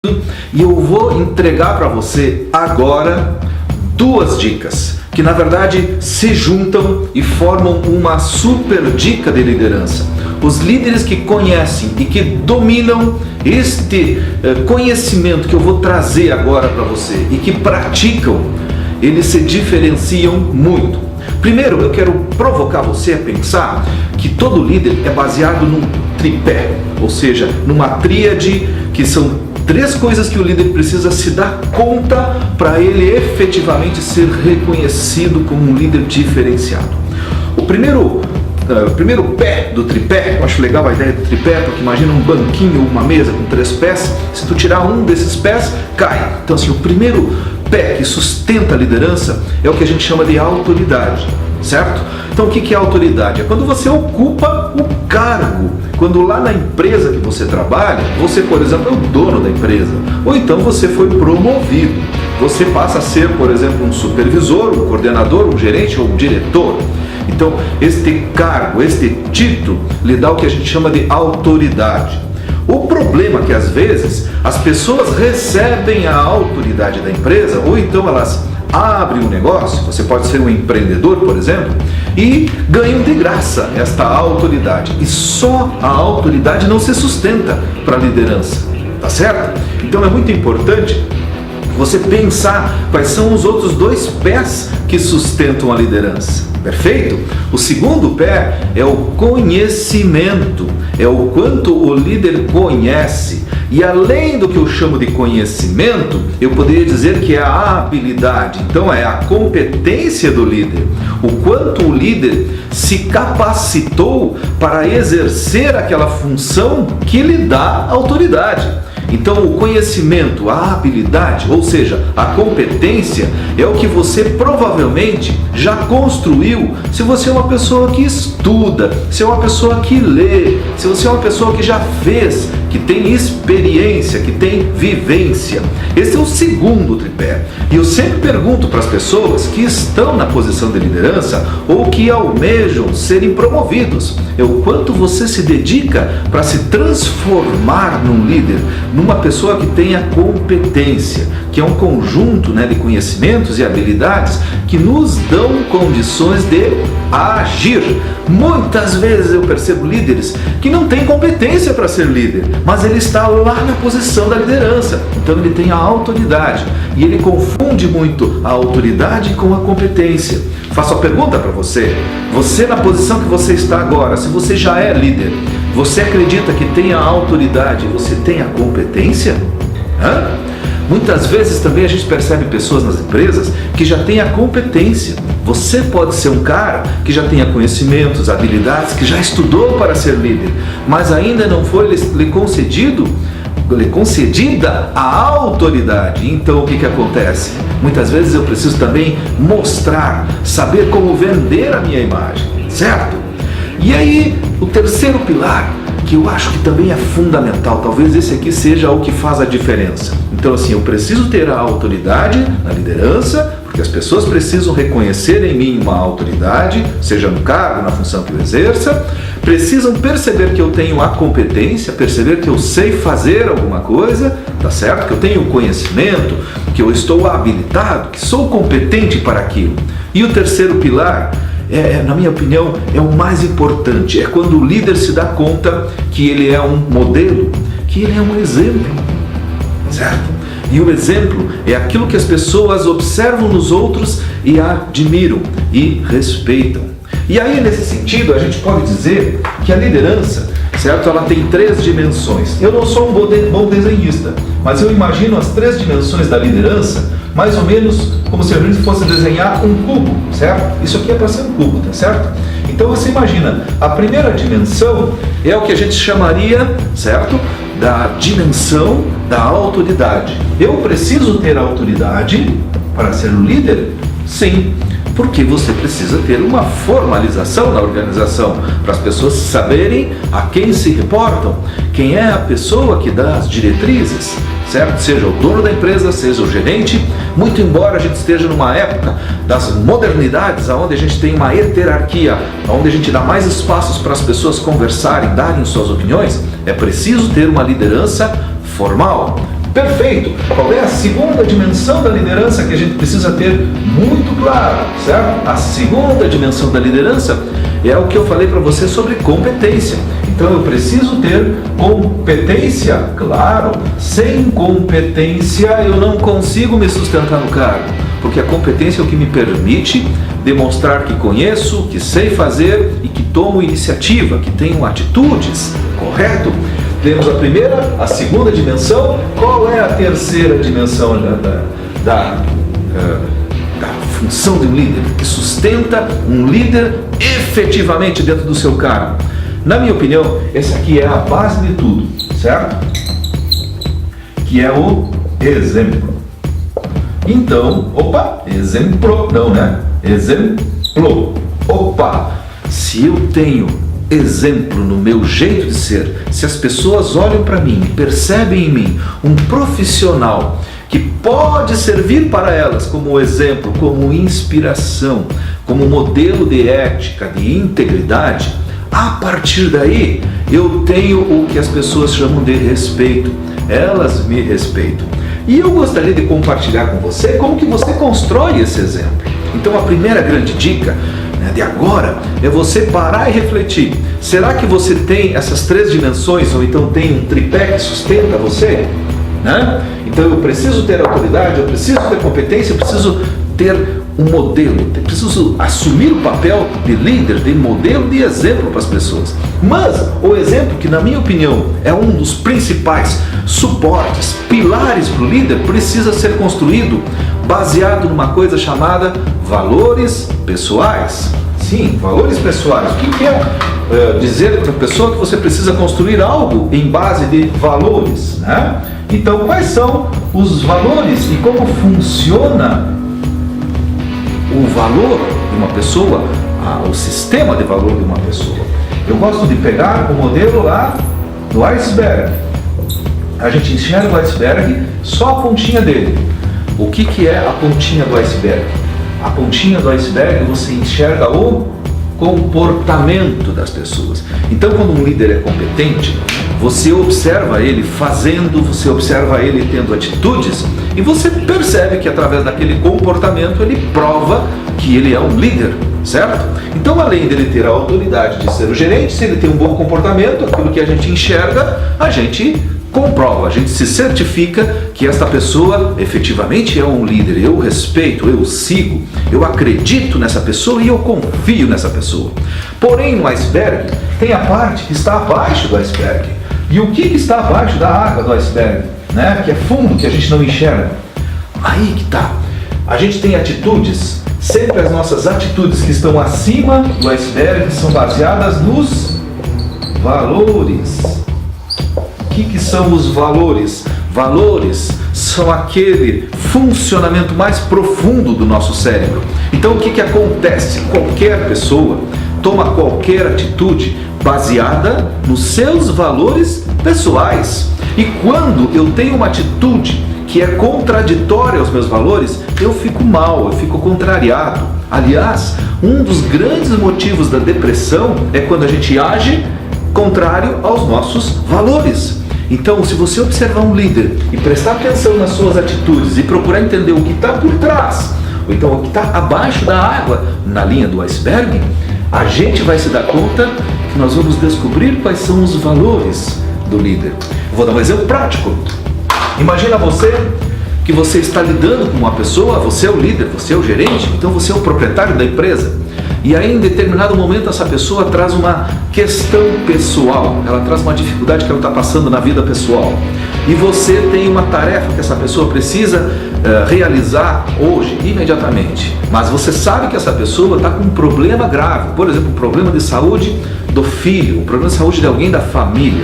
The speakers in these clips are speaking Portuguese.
E eu vou entregar para você agora duas dicas que na verdade se juntam e formam uma super dica de liderança. Os líderes que conhecem e que dominam este conhecimento que eu vou trazer agora para você e que praticam, eles se diferenciam muito. Primeiro, eu quero provocar você a pensar que todo líder é baseado num tripé, ou seja, numa tríade, que são três coisas que o líder precisa se dar conta para ele efetivamente ser reconhecido como um líder diferenciado. O primeiro pé do tripé, eu acho legal a ideia do tripé, porque imagina um banquinho ou uma mesa com três pés, se tu tirar um desses pés, cai. Então assim, o primeiro pé que sustenta a liderança é o que a gente chama de autoridade, certo? Então o que é autoridade? É quando você ocupa o cargo, quando lá na empresa que você trabalha, você, por exemplo, é o dono da empresa, ou então você foi promovido, você passa a ser, por exemplo, um supervisor, um coordenador, um gerente ou um diretor. Então este cargo, este título lhe dá o que a gente chama de autoridade. O problema é que às vezes as pessoas recebem a autoridade da empresa, ou então elas abrem um negócio, você pode ser um empreendedor, por exemplo, e ganham de graça esta autoridade. E só a autoridade não se sustenta para a liderança, tá certo? Então é muito importante você pensar quais são os outros dois pés que sustentam a liderança. Perfeito? O segundo pé é o conhecimento, é o quanto o líder conhece. E além do que eu chamo de conhecimento, eu poderia dizer que é a habilidade. Então é a competência do líder, o quanto o líder se capacitou para exercer aquela função que lhe dá autoridade. Então o conhecimento, a habilidade, ou seja, a competência é o que você provavelmente já construiu se você é uma pessoa que estuda, se é uma pessoa que lê, se você é uma pessoa que já fez, que tem experiência, que tem vivência. Esse é o segundo tripé. E eu sempre pergunto para as pessoas que estão na posição de liderança ou que almejam serem promovidos, é o quanto você se dedica para se transformar num líder, numa pessoa que tenha competência, que é um conjunto, de conhecimentos e habilidades que nos dão condições de agir. Muitas vezes eu percebo líderes que não têm competência para ser líder, mas ele está lá na posição da liderança, então ele tem a autoridade e ele confunde muito a autoridade com a competência. Faço a pergunta para você, você na posição que você está agora, se você já é líder, você acredita que tem a autoridade, você tem a competência? Muitas vezes também a gente percebe pessoas nas empresas que já têm a competência. Você pode ser um cara que já tenha conhecimentos, habilidades, que já estudou para ser líder, mas ainda não foi lhe concedida a autoridade. Então o que acontece? Muitas vezes eu preciso também mostrar, saber como vender a minha imagem, certo? E aí o terceiro pilar, que eu acho que também é fundamental, talvez esse aqui seja o que faz a diferença. Então assim, eu preciso ter a autoridade na liderança, porque as pessoas precisam reconhecer em mim uma autoridade, seja no cargo, na função que eu exerça, precisam perceber que eu tenho a competência, perceber que eu sei fazer alguma coisa, tá certo? Que eu tenho conhecimento, que eu estou habilitado, que sou competente para aquilo. E o terceiro pilar, na minha opinião, é o mais importante, é quando o líder se dá conta que ele é um modelo, que ele é um exemplo, certo? E o exemplo é aquilo que as pessoas observam nos outros e admiram e respeitam. E aí, nesse sentido, a gente pode dizer que a liderança, certo? Ela tem três dimensões. Eu não sou um bom desenhista, mas eu imagino as três dimensões da liderança mais ou menos como se a gente fosse desenhar um cubo, certo? Isso aqui é para ser um cubo, tá certo? Então você imagina, a primeira dimensão é o que a gente chamaria, certo? Da dimensão da autoridade. Eu preciso ter autoridade para ser um líder? Sim, porque você precisa ter uma formalização na organização, para as pessoas saberem a quem se reportam, quem é a pessoa que dá as diretrizes, certo? Seja o dono da empresa, seja o gerente, muito embora a gente esteja numa época das modernidades, onde a gente tem uma hierarquia, onde a gente dá mais espaços para as pessoas conversarem, darem suas opiniões, é preciso ter uma liderança formal, Perfeito! Qual é a segunda dimensão da liderança que a gente precisa ter muito claro, certo? A segunda dimensão da liderança é o que eu falei para você sobre competência. Então eu preciso ter competência, claro. Sem competência eu não consigo me sustentar no cargo, porque a competência é o que me permite demonstrar que conheço, que sei fazer e que tomo iniciativa, que tenho atitudes, correto? Temos a primeira, a segunda dimensão. Qual é a terceira dimensão da função de um líder? Que sustenta um líder efetivamente dentro do seu cargo. Na minha opinião, essa aqui é a base de tudo, certo? Que é o exemplo. Então, exemplo, não, né? Exemplo. Se eu tenho exemplo no meu jeito de ser, se as pessoas olham para mim e percebem em mim um profissional que pode servir para elas como exemplo, como inspiração, como modelo de ética, de integridade, a partir daí eu tenho o que as pessoas chamam de respeito. Elas me respeitam. E eu gostaria de compartilhar com você como que você constrói esse exemplo. Então a primeira grande dica de agora é você parar e refletir. Será que você tem essas três dimensões, ou então tem um tripé que sustenta você? Então eu preciso ter autoridade, eu preciso ter competência, eu preciso ter um modelo, eu preciso assumir o papel de líder, de modelo, de exemplo para as pessoas. Mas o exemplo, que na minha opinião é um dos principais suportes, pilares para o líder, precisa ser construído baseado numa coisa chamada valores pessoais. Sim, valores pessoais. O que é dizer para a pessoa que você precisa construir algo em base de valores, né? Então, quais são os valores e como funciona o valor de uma pessoa, o sistema de valor de uma pessoa? Eu gosto de pegar o modelo lá do iceberg. A gente enxerga o iceberg, só a pontinha dele. O que é a pontinha do iceberg? A pontinha do iceberg você enxerga o comportamento das pessoas. Então, quando um líder é competente, você observa ele fazendo, você observa ele tendo atitudes e você percebe que através daquele comportamento ele prova que ele é um líder, certo? Então, além dele ter a autoridade de ser o gerente, se ele tem um bom comportamento, aquilo que a gente enxerga, a gente comprova, a gente se certifica que esta pessoa efetivamente é um líder. Eu respeito, eu sigo, eu acredito nessa pessoa e eu confio nessa pessoa. Porém, no iceberg tem a parte que está abaixo do iceberg. E o que está abaixo da água do iceberg, né? Que é fundo, que a gente não enxerga. Aí que está. A gente tem atitudes, sempre as nossas atitudes que estão acima do iceberg são baseadas nos valores. O que são os valores? Valores são aquele funcionamento mais profundo do nosso cérebro. Então o que acontece? Qualquer pessoa toma qualquer atitude baseada nos seus valores pessoais. E quando eu tenho uma atitude que é contraditória aos meus valores, eu fico mal, eu fico contrariado. Aliás, um dos grandes motivos da depressão é quando a gente age contrário aos nossos valores. Então, se você observar um líder e prestar atenção nas suas atitudes e procurar entender o que está por trás, ou então o que está abaixo da água, na linha do iceberg, a gente vai se dar conta que nós vamos descobrir quais são os valores do líder. Vou dar um exemplo prático. Imagina que você está lidando com uma pessoa, você é o líder, você é o gerente, então você é o proprietário da empresa. E aí, em determinado momento, essa pessoa traz uma questão pessoal, ela traz uma dificuldade que ela está passando na vida pessoal. E você tem uma tarefa que essa pessoa precisa realizar hoje, imediatamente. Mas você sabe que essa pessoa está com um problema grave, por exemplo, um problema de saúde do filho, um problema de saúde de alguém da família.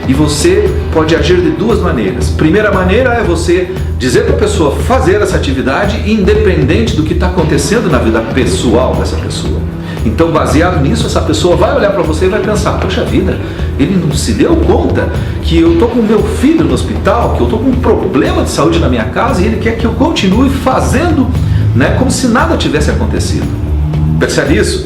E você pode agir de duas maneiras. Primeira maneira é você dizer para a pessoa fazer essa atividade independente do que está acontecendo na vida pessoal dessa pessoa. Então, baseado nisso, essa pessoa vai olhar para você e vai pensar: poxa vida, ele não se deu conta que eu estou com meu filho no hospital, que eu estou com um problema de saúde na minha casa e ele quer que eu continue fazendo, né, como se nada tivesse acontecido. Percebe isso?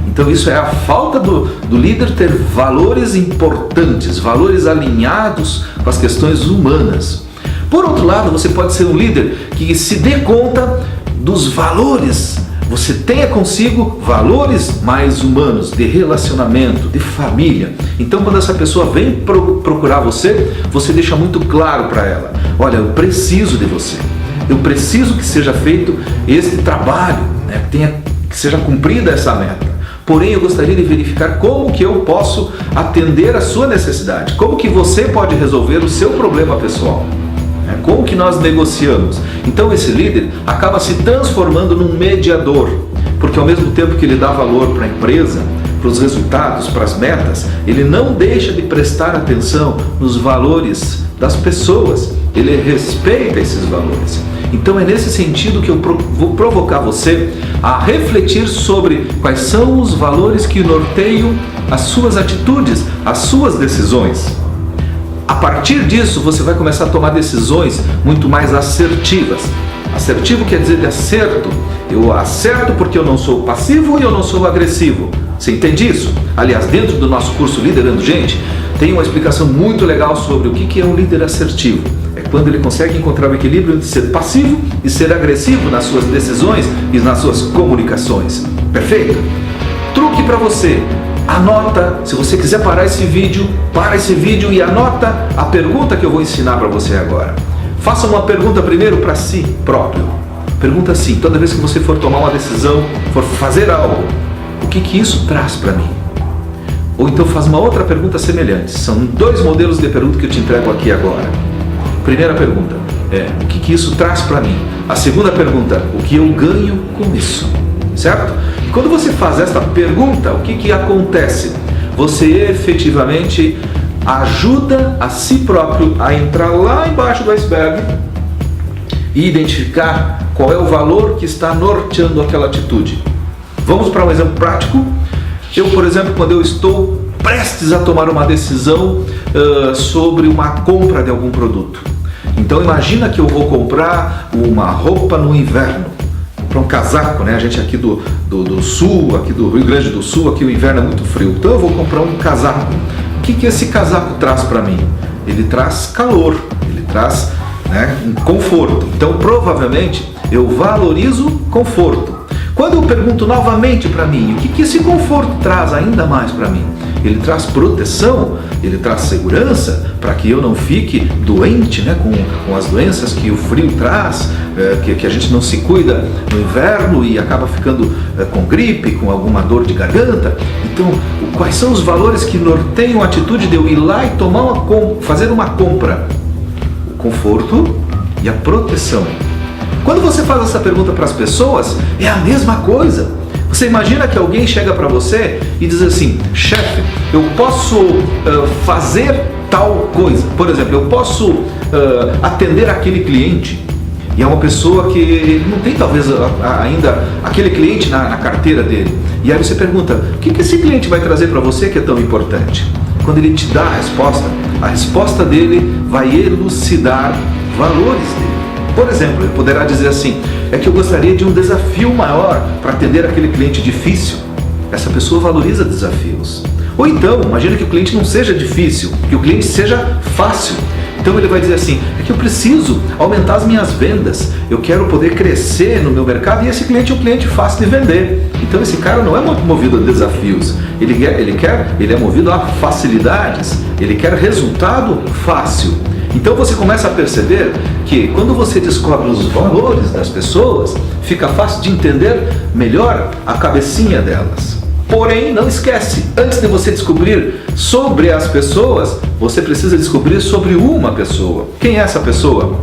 Então isso é a falta do líder ter valores importantes, valores alinhados com as questões humanas. Por outro lado, você pode ser um líder que se dê conta dos valores. Você tenha consigo valores mais humanos, de relacionamento, de família. Então, quando essa pessoa vem procurar você, você deixa muito claro para ela: olha, eu preciso de você. Eu preciso que seja feito este trabalho, né? Que seja cumprida essa meta. Porém, eu gostaria de verificar como que eu posso atender a sua necessidade. Como que você pode resolver o seu problema pessoal. Como que nós negociamos? Então esse líder acaba se transformando num mediador, porque ao mesmo tempo que ele dá valor para a empresa, para os resultados, para as metas, ele não deixa de prestar atenção nos valores das pessoas, ele respeita esses valores. Então é nesse sentido que eu vou provocar você a refletir sobre quais são os valores que norteiam as suas atitudes, as suas decisões. A partir disso, você vai começar a tomar decisões muito mais assertivas. Assertivo quer dizer de acerto. Eu acerto porque eu não sou passivo e eu não sou agressivo. Você entende isso? Aliás, dentro do nosso curso Liderando Gente, tem uma explicação muito legal sobre o que é um líder assertivo. É quando ele consegue encontrar o equilíbrio entre ser passivo e ser agressivo nas suas decisões e nas suas comunicações. Perfeito? Truque para você. Anota, se você quiser parar esse vídeo, para esse vídeo e anota a pergunta que eu vou ensinar para você agora. Faça uma pergunta primeiro para si próprio. Pergunta assim: toda vez que você for tomar uma decisão, for fazer algo, o que isso traz para mim? Ou então faz uma outra pergunta semelhante. São dois modelos de pergunta que eu te entrego aqui agora. Primeira pergunta é: o que isso traz para mim? A segunda pergunta: o que eu ganho com isso? Certo? E quando você faz esta pergunta, o que acontece? Você efetivamente ajuda a si próprio a entrar lá embaixo do iceberg e identificar qual é o valor que está norteando aquela atitude. Vamos para um exemplo prático. Eu, por exemplo, quando eu estou prestes a tomar uma decisão sobre uma compra de algum produto. Então imagina que eu vou comprar uma roupa no inverno. Para um casaco, né? A gente aqui do sul, aqui do Rio Grande do Sul, aqui o inverno é muito frio. Então eu vou comprar um casaco. O que esse casaco traz para mim? Ele traz calor, ele traz, né, um conforto. Então provavelmente eu valorizo conforto. Quando eu pergunto novamente para mim, o que esse conforto traz ainda mais para mim? Ele traz proteção, ele traz segurança para que eu não fique doente, né, com as doenças que o frio traz, que a gente não se cuida no inverno e acaba ficando com gripe, com alguma dor de garganta. Então, quais são os valores que norteiam a atitude de eu ir lá e fazer uma compra? O conforto e a proteção. Quando você faz essa pergunta para as pessoas, é a mesma coisa. Você imagina que alguém chega para você e diz assim: chefe, eu posso fazer tal coisa. Por exemplo, eu posso atender aquele cliente. E é uma pessoa que não tem talvez ainda aquele cliente na carteira dele. E aí você pergunta: o que esse cliente vai trazer para você que é tão importante? Quando ele te dá a resposta dele vai elucidar valores dele. Por exemplo, ele poderá dizer assim: é que eu gostaria de um desafio maior para atender aquele cliente difícil. Essa pessoa valoriza desafios. Ou então, imagina que o cliente não seja difícil, que o cliente seja fácil. Então ele vai dizer assim: é que eu preciso aumentar as minhas vendas, eu quero poder crescer no meu mercado e esse cliente é um cliente fácil de vender. Então esse cara não é movido a desafios, ele é movido a facilidades, ele quer resultado fácil. Então você começa a perceber que quando você descobre os valores das pessoas, fica fácil de entender melhor a cabecinha delas. Porém, não esquece, antes de você descobrir sobre as pessoas, você precisa descobrir sobre uma pessoa. Quem é essa pessoa?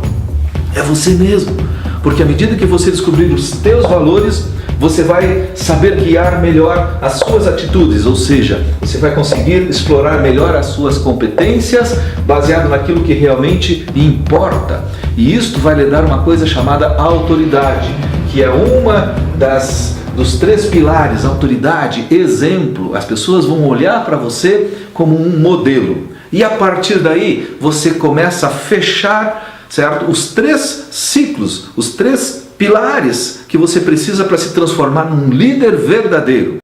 É você mesmo. Porque à medida que você descobrir os teus valores, você vai saber guiar melhor as suas atitudes, ou seja, você vai conseguir explorar melhor as suas competências baseado naquilo que realmente importa. E isto vai lhe dar uma coisa chamada autoridade, que é uma dos três pilares: autoridade, exemplo. As pessoas vão olhar para você como um modelo. E a partir daí, você começa a fechar, certo, os três ciclos, os três pilares que você precisa para se transformar num líder verdadeiro.